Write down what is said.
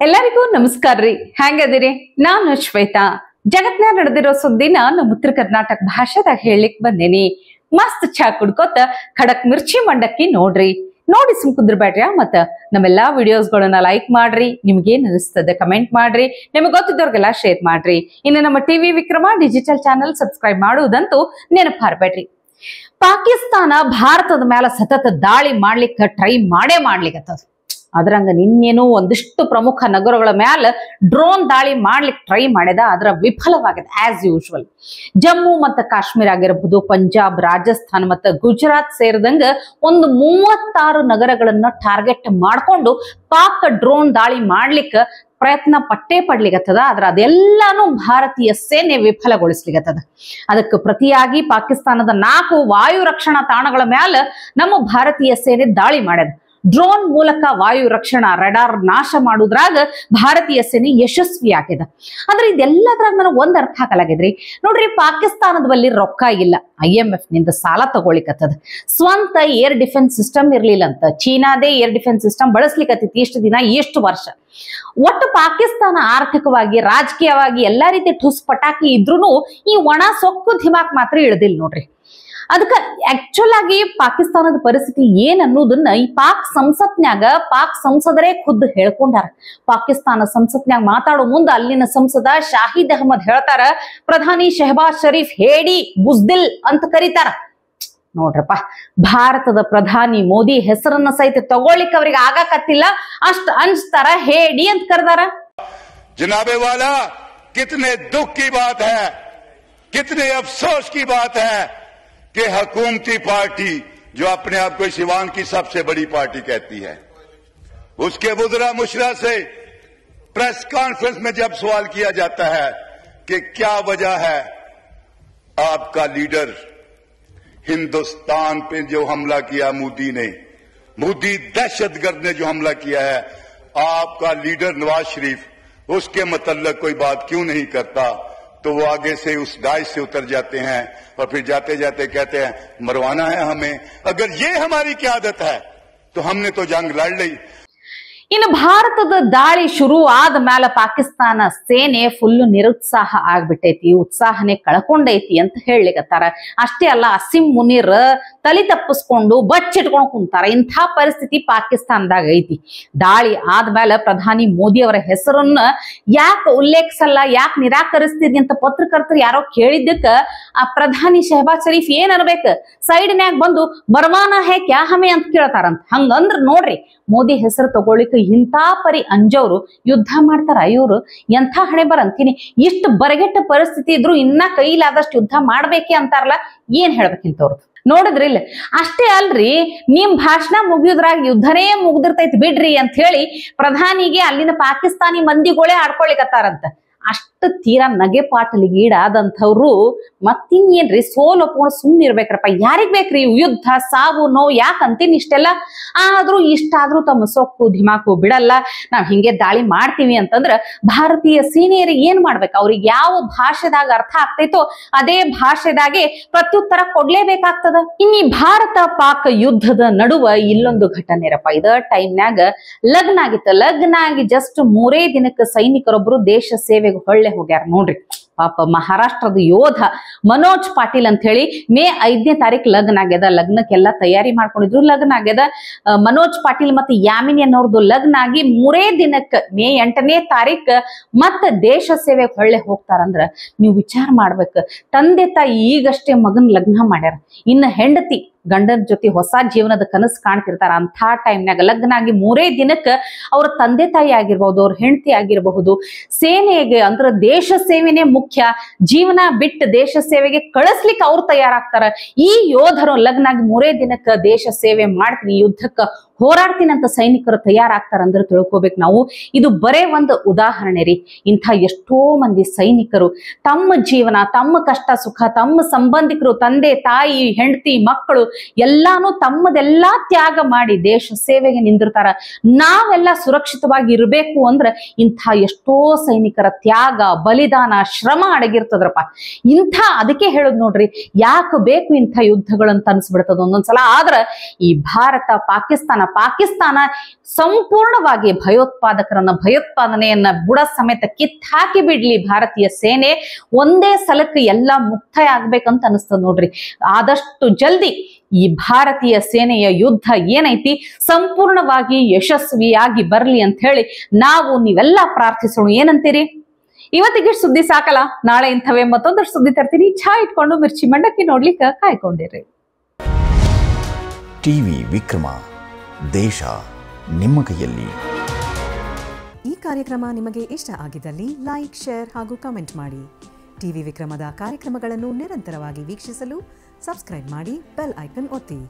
ಎಲ್ಲರಿಗೂ ನಮಸ್ಕಾರ ರೀ. ಹೆಂಗದಿರಿ? ನಾನು ಶ್ವೇತಾ. ಜಗತ್ನಾಗ ನಡೆದಿರೋ ಸುದ್ದಿನ ನಮ್ಮ ಉತ್ತರ ಕರ್ನಾಟಕ ಭಾಷೆದಾಗ ಹೇಳಲಿಕ್ ಬಂದೇನಿ. ಮಸ್ತ್ ಚಾ ಕುಡ್ಕೋತ ಖಡಕ್ ಮಿರ್ಚಿ ಮಂಡಕ್ಕಿ ನೋಡ್ರಿ. ನೋಡಿ ಸುಮ್ ಕುಂದ್ರಬೇಡ್ರಿ. ಮತ್ತ ನಮ್ಮೆಲ್ಲಾ ವಿಡಿಯೋಸ್ಗಳನ್ನ ಲೈಕ್ ಮಾಡ್ರಿ. ನಿಮ್ಗೇನ್ ಅನಿಸ್ತದೆ ಕಮೆಂಟ್ ಮಾಡ್ರಿ. ನಿಮಗೆ ಗೊತ್ತಿದ್ದವ್ರಿಗೆಲ್ಲ ಶೇರ್ ಮಾಡ್ರಿ. ಇನ್ನು ನಮ್ಮ TV Vikrama digital channel subscribe ಮಾಡುವುದಂತೂ ನೆನಪಾರ್ಬೇಡ್ರಿ. ಪಾಕಿಸ್ತಾನ ಭಾರತದ ಮೇಲೆ ಸತತ ದಾಳಿ ಮಾಡ್ಲಿಕ್ಕೆ ಟ್ರೈ ಮಾಡ್ಲಿಕ್ಕತ್ತದ. ಅದ್ರಂಗ ನಿನ್ನೇನು ಒಂದಿಷ್ಟು ಪ್ರಮುಖ ನಗರಗಳ ಮೇಲೆ ಡ್ರೋನ್ ದಾಳಿ ಮಾಡ್ಲಿಕ್ಕೆ ಟ್ರೈ ಮಾಡಿದ. ಅದರ ವಿಫಲವಾಗಿದೆ ಆಸ್ ಯೂಶುವಲ್. ಜಮ್ಮು ಮತ್ತು ಕಾಶ್ಮೀರ ಆಗಿರಬಹುದು, ಪಂಜಾಬ್, ರಾಜಸ್ಥಾನ ಮತ್ತು ಗುಜರಾತ್ ಸೇರಿದಂಗ ಒಂದು 36 ನಗರಗಳನ್ನ ಟಾರ್ಗೆಟ್ ಮಾಡ್ಕೊಂಡು ಪಾಕ್ ಡ್ರೋನ್ ದಾಳಿ ಮಾಡ್ಲಿಕ್ಕೆ ಪ್ರಯತ್ನ ಪಡ್ಲಿಕ್ಕತ್ತದ. ಆದ್ರೆ ಅದೆಲ್ಲಾನು ಭಾರತೀಯ ಸೇನೆ ವಿಫಲಗೊಳಿಸ್ಲಿಕ್ಕತ್ತದ. ಅದಕ್ಕೆ ಪ್ರತಿಯಾಗಿ ಪಾಕಿಸ್ತಾನದ 4 ವಾಯು ರಕ್ಷಣಾ ತಾಣಗಳ ಮೇಲೆ ನಮ್ಮ ಭಾರತೀಯ ಸೇನೆ ದಾಳಿ ಮಾಡ್ಯದ. ಡ್ರೋನ್ ಮೂಲಕ ವಾಯು ರಕ್ಷಣಾ ರಡಾರ್ ನಾಶ ಮಾಡುದ್ರಾಗ ಭಾರತೀಯ ಸೇನೆ ಯಶಸ್ವಿ ಆಗಿದೆ. ಆದ್ರೆ ಇದೆಲ್ಲದ್ರಾಗ ನನಗೆ ಒಂದ್ ಅರ್ಥ ಆಗಲಾಗಿದ್ರಿ. ನೋಡ್ರಿ, ಪಾಕಿಸ್ತಾನದ ಬಳಿ ರೊಕ್ಕ ಇಲ್ಲ. IMF ನಿಂದ ಸಾಲ ತಗೊಳಿಕತ್ತದ. ಸ್ವಂತ ಏರ್ ಡಿಫೆನ್ಸ್ ಸಿಸ್ಟಮ್ ಇರ್ಲಿಲ್ಲ ಅಂತ ಚೀನಾದೇ ಏರ್ ಡಿಫೆನ್ಸ್ ಸಿಸ್ಟಮ್ ಬಳಸ್ಲಿಕ್ಕತ್ತಿತ್ತು ಇಷ್ಟು ದಿನ, ಎಷ್ಟು ವರ್ಷ. ಒಟ್ಟು ಪಾಕಿಸ್ತಾನ ಆರ್ಥಿಕವಾಗಿ, ರಾಜಕೀಯವಾಗಿ ಎಲ್ಲಾ ರೀತಿ ಠುಸ್ ಪಟಾಕಿ ಇದ್ರೂ ಈ ಒಣ ಸೊಕ್ಕು ಧಿಮಾಕ್ ಮಾತ್ರ ಇಳ್ದಿಲ್ಲ ನೋಡ್ರಿ. ಅದಕ್ಕೆ ಆಕ್ಚುಲ್ ಆಗಿ ಪಾಕಿಸ್ತಾನದ ಪರಿಸ್ಥಿತಿ ಏನ್ ಅನ್ನೋದನ್ನ ಈ ಪಾಕ್ ಸಂಸದರೇ ಖುದ್ದು ಹೇಳ್ಕೊಂಡಾರ. ಪಾಕಿಸ್ತಾನ ಸಂಸತ್ನ್ಯಾಗ ಮಾತಾಡೋ ಮುಂದೆ ಅಲ್ಲಿನ ಸಂಸದ ಶಾಹಿದ್ ಅಹಮದ್ ಹೇಳ್ತಾರ, ಪ್ರಧಾನಿ ಶಹಬಾಜ್ ಶರೀಫ್ ಹೇಡಿ ಬುಜ್ದಿಲ್ ಅಂತ ಕರೀತಾರ. ನೋಡ್ರಪ್ಪ, ಭಾರತದ ಪ್ರಧಾನಿ ಮೋದಿ ಹೆಸರನ್ನ ಸಹಿತ ತಗೊಳ್ಳಿಕ್ ಅವ್ರಿಗೆ ಆಗಾಕತ್ತಿಲ್ಲ, ಅಷ್ಟ್ ಅಂಜ್ತಾರ, ಹೇಡಿ ಅಂತ ಕರೆದಾರ. ಜನಾಬೆ ವಾಲಾ, ಕಿತನೆ ದುಃಖ ಕಿ ಬಾತ್ ಹೈ, ಕಿತನೆ ಅಫಸೋಸ್ ಕಿ ಬಾತ್ ಹೈ कि हुकूमती पार्टी जो अपने आप को सिवान की सबसे बड़ी पार्टी कहती है, उसके वुज़रा मुशरा से प्रेस कॉन्फ्रेंस में जब सवाल किया जाता है कि क्या वजह है आपका लीडर हिंदुस्तान पे जो हमला किया मोदी दहशतगर्द ने जो हमला किया है, आपका लीडर नवाज शरीफ उसके मतलब कोई बात क्यों नहीं करता, तो वो आगे से उस डाइस से उतर जाते हैं और फिर जाते जाते कहते हैं मरवाना है हमें। अगर ये हमारी क्या आदत है तो हमने तो जंग लड़ ली। ಇನ್ನು ಭಾರತದ ದಾಳಿ ಶುರು ಆದ ಮೇಲೆ ಪಾಕಿಸ್ತಾನ ಸೇನೆ ಫುಲ್ ನಿರುತ್ಸಾಹ ಆಗ್ಬಿಟ್ಟೈತಿ, ಉತ್ಸಾಹನೆ ಕಳ್ಕೊಂಡೈತಿ ಅಂತ ಹೇಳಲಿಕತ್ತಾರ. ಅಷ್ಟೇ ಅಲ್ಲ, ಅಸೀಂ ಮುನೀರ್ ತಲೆ ತಪ್ಪಿಸ್ಕೊಂಡು ಬಚ್ಚಿಟ್ಕೊಂಡು ಕುಂತಾರ. ಇಂಥ ಪರಿಸ್ಥಿತಿ ಪಾಕಿಸ್ತಾನದಾಗ ಐತಿ. ದಾಳಿ ಆದ್ಮೇಲೆ ಪ್ರಧಾನಿ ಮೋದಿ ಅವರ ಹೆಸರನ್ನ ಯಾಕೆ ಉಲ್ಲೇಖಿಸಲ್ಲ, ಯಾಕೆ ನಿರಾಕರಿಸ್ತೀರಿ ಅಂತ ಪತ್ರಕರ್ತರು ಯಾರೋ ಕೇಳಿದ್ದಕ್ಕ ಆ ಪ್ರಧಾನಿ ಶಹಬಾಜ್ ಶರೀಫ್ ಏನ್ ಅನ್ಬೇಕು, ಸೈಡ್ನ್ಯಾಗ ಬಂದು ಮರ್ವಾನ ಹೇ ಕ್ಯಾ ಹಮೆ ಅಂತ ಕೇಳ್ತಾರಂತ. ಹಂಗಂದ್ರ ನೋಡ್ರಿ, ಮೋದಿ ಹೆಸರು ತಗೊಳ್ಳಿಕ್ಕೆ ಇಂಥ ಪರಿ ಅಂಜೋರು ಯುದ್ಧ ಮಾಡ್ತಾರ. ಇವ್ರು ಎಂಥ ಹಣೆ ಬರಂತೀನಿ. ಇಷ್ಟು ಬರಗೆಟ್ಟ ಪರಿಸ್ಥಿತಿ ಇದ್ರು ಇನ್ನ ಕೈಲಾದಷ್ಟು ಯುದ್ಧ ಮಾಡ್ಬೇಕೆ ಅಂತಾರಲ್ಲ, ಏನ್ ಹೇಳ್ಬೇಕಿಂತವ್ರದ್ದು ನೋಡಿದ್ರಿಲ್ಲ. ಅಷ್ಟೇ ಅಲ್ರಿ, ನಿಮ್ ಭಾಷಣ ಮುಗಿಯೋದ್ರಾಗ ಯುದ್ಧನೇ ಮುಗ್ದಿರ್ತೈತಿ ಬಿಡ್ರಿ ಅಂತ ಹೇಳಿ ಪ್ರಧಾನಿಗೆ ಅಲ್ಲಿನ ಪಾಕಿಸ್ತಾನಿ ಮಂದಿಗಳೇ ಆಡ್ಕೊಳಿಕತ್ತಾರಂತ. ಅಷ್ಟು ತೀರಾ ನಗೆ ಪಾಟಲಿಗೆ ಈಡಾದಂಥವ್ರು ಮತ್ತಿನ್ನೇನ್ರಿ ಸೋಲ್ ಒಪ್ಕೊಂಡು ಸುಮ್ಮನೆ ಇರ್ಬೇಕ್ರಪ್ಪ. ಯಾರಿಗ್ ಬೇಕ್ರಿ ಯುದ್ಧ, ಸಾವು, ನೋವು? ಯಾಕಂತೀನಿ ಇಷ್ಟೆಲ್ಲ. ಆದ್ರೂ ಇಷ್ಟಾದ್ರೂ ತಮ್ಮ ಸೊಕ್ಕು ಧಿಮಾಕು ಬಿಡಲ್ಲ. ನಾವ್ ಹಿಂಗೆ ದಾಳಿ ಮಾಡ್ತೀವಿ ಅಂತಂದ್ರ ಭಾರತೀಯ ಸೇನೆಯರಿಗೆ ಏನ್ ಮಾಡ್ಬೇಕು? ಅವ್ರಿಗೆ ಯಾವ ಭಾಷೆದಾಗ ಅರ್ಥ ಆಗ್ತೈತೋ ಅದೇ ಭಾಷೆದಾಗೆ ಪ್ರತ್ಯುತ್ತರ ಕೊಡ್ಲೇಬೇಕಾಗ್ತದ. ಇನ್ನಿ ಭಾರತ ಪಾಕ್ ಯುದ್ಧದ ನಡುವ ಇಲ್ಲೊಂದು ಘಟನೆ ರಪ್ಪ. ಇದ ಟೈಮ್ನಾಗ ಲಗ್ನ ಆಗಿತ್ತು. ಲಗ್ನ ಆಗಿ ಜಸ್ಟ್ 3 ದಿನಕ್ಕೆ ಸೈನಿಕರೊಬ್ರು ದೇಶ ಸೇವೆಗೆ ಹೊಳ್ಳೆ ಹೋಗ್ಯಾರ ನೋಡ್ರಿ. ಪಾಪ ಮಹಾರಾಷ್ಟ್ರದ ಯೋಧ ಮನೋಜ್ ಪಾಟೀಲ್ ಅಂತ ಹೇಳಿ ಮೇ 5ನೇ ತಾರೀಕು ಲಗ್ನ ಆಗ್ಯದ. ಲಗ್ನಕ್ಕೆಲ್ಲ ತಯಾರಿ ಮಾಡ್ಕೊಂಡಿದ್ರು. ಲಗ್ನ ಆಗ್ಯದ. ಮನೋಜ್ ಪಾಟೀಲ್ ಮತ್ತೆ ಯಾಮಿನಿ ಅನ್ನೋರ್ದು ಲಗ್ನ ಆಗಿ 3 ದಿನಕ್ಕೆ ಮೇ 8ನೇ ತಾರೀಕು ಮತ್ತೆ ದೇಶ ಸೇವೆಗೆ ಹೊಳ್ಳೆ ಹೋಗ್ತಾರಂದ್ರ ನೀವು ವಿಚಾರ ಮಾಡ್ಬೇಕು. ತಂದೆ ತಾಯಿ ಈಗಷ್ಟೇ ಮಗನ್ ಲಗ್ನ ಮಾಡ್ಯಾರ, ಇನ್ನು ಹೆಂಡತಿ ಗಂಡನ ಜೊತೆ ಹೊಸ ಜೀವನದ ಕನಸು ಕಾಣ್ತಿರ್ತಾರ. ಅಂಥ ಟೈಮ್ನಾಗ ಲಗ್ನ ಆಗಿ 3 ದಿನಕ್ಕೆ ಅವ್ರ ತಂದೆ ತಾಯಿ ಆಗಿರ್ಬಹುದು, ಅವ್ರ ಹೆಂಡತಿ ಆಗಿರಬಹುದು, ಸೇನೆಗೆ ಅಂದ್ರೆ ದೇಶ ಸೇವೆನೇ ಮುಖ್ಯ, ಜೀವನ ಬಿಟ್ಟು ದೇಶ ಸೇವೆಗೆ ಕಳಿಸ್ಲಿಕ್ಕೆ ಅವ್ರು ತಯಾರಾಗ್ತಾರ. ಈ ಯೋಧರು ಲಗ್ನ ಆಗಿ 3 ದಿನಕ್ಕೆ ದೇಶ ಸೇವೆ ಮಾಡ್ತೀನಿ, ಯುದ್ಧಕ್ಕೆ ಹೋರಾಡ್ತೀನಿ ಅಂತ ಸೈನಿಕರು ತಯಾರಾಗ್ತಾರ ಅಂದ್ರೆ ತಿಳ್ಕೊಬೇಕು ನಾವು. ಇದು ಬರೇ ಒಂದು ಉದಾಹರಣೆ ರೀ. ಇಂಥ ಎಷ್ಟೋ ಮಂದಿ ಸೈನಿಕರು ತಮ್ಮ ಜೀವನ, ತಮ್ಮ ಕಷ್ಟ ಸುಖ, ತಮ್ಮ ಸಂಬಂಧಿಕರು, ತಂದೆ ತಾಯಿ, ಹೆಂಡತಿ, ಮಕ್ಕಳು ಎಲ್ಲಾನು ತಮ್ಮದೆಲ್ಲಾ ತ್ಯಾಗ ಮಾಡಿ ದೇಶ ಸೇವೆಗೆ ನಿಂದಿರ್ತಾರ. ನಾವೆಲ್ಲ ಸುರಕ್ಷಿತವಾಗಿ ಇರಬೇಕು ಅಂದ್ರೆ ಇಂಥ ಎಷ್ಟೋ ಸೈನಿಕರ ತ್ಯಾಗ, ಬಲಿದಾನ, ಶ್ರಮ ಅಡಗಿರ್ತದ್ರಪ್ಪ. ಅದಕ್ಕೆ ಹೇಳೋದು ನೋಡ್ರಿ, ಯಾಕೆ ಬೇಕು ಇಂಥ ಯುದ್ಧಗಳಂತ ಅನ್ಸ್ಬಿಡ್ತದ ಒಂದೊಂದ್ಸಲ. ಆದ್ರ ಈ ಭಾರತ ಪಾಕಿಸ್ತಾನ ಪಾಕಿಸ್ತಾನ ಸಂಪೂರ್ಣವಾಗಿ ಭಯೋತ್ಪಾದನೆಯನ್ನ ಬುಡ ಸಮೇತ ಕಿತ್ತಾಕಿ ಬಿಡ್ಲಿ ಭಾರತೀಯ ಸೇನೆ, ಒಂದೇ ಸಲಕ್ಕೆ ಎಲ್ಲ ಮುಕ್ತಾಯ ಆಗ್ಬೇಕಂತ ಅನಿಸ್ತದ ನೋಡ್ರಿ. ಆದಷ್ಟು ಜಲ್ದಿ ಈ ಭಾರತೀಯ ಸೇನೆಯ ಯುದ್ಧ ಏನೈತಿ ಸಂಪೂರ್ಣವಾಗಿ ಯಶಸ್ವಿಯಾಗಿ ಬರ್ಲಿ ಅಂತ ಹೇಳಿ ನಾವು ನೀವೆಲ್ಲ ಪ್ರಾರ್ಥಿಸೋಣ. ಏನಂತೀರಿ? ಇವತ್ತಿಗೆ ಸುದ್ದಿ ಸಾಕಲ್ಲ, ನಾಳೆ ಇಂಥವೇ ಮತ್ತೊಂದಷ್ಟು ಸುದ್ದಿ ತರ್ತೀನಿ. ಚಹಾ ಇಟ್ಕೊಂಡು ಮಿರ್ಚಿ ಮಂಡಕ್ಕಿ ನೋಡ್ಲಿಕ್ಕೆ ಕಾಯ್ಕೊಂಡಿರಿ. ಟಿವಿ ವಿಕ್ರಮ, ದೇಶ ನಿಮ್ಮ ಕೈಯಲ್ಲಿ. ಈ ಕಾರ್ಯಕ್ರಮ ನಿಮಗೆ ಇಷ್ಟ ಆಗಿದ್ದಲ್ಲಿ ಲೈಕ್, ಶೇರ್ ಹಾಗೂ ಕಮೆಂಟ್ ಮಾಡಿ. ಟಿವಿ ವಿಕ್ರಮದ ಕಾರ್ಯಕ್ರಮಗಳನ್ನು ನಿರಂತರವಾಗಿ ವೀಕ್ಷಿಸಲು ಸಬ್ಸ್ಕ್ರೈಬ್ ಮಾಡಿ, ಬೆಲ್ ಐಕನ್ ಒತ್ತಿ.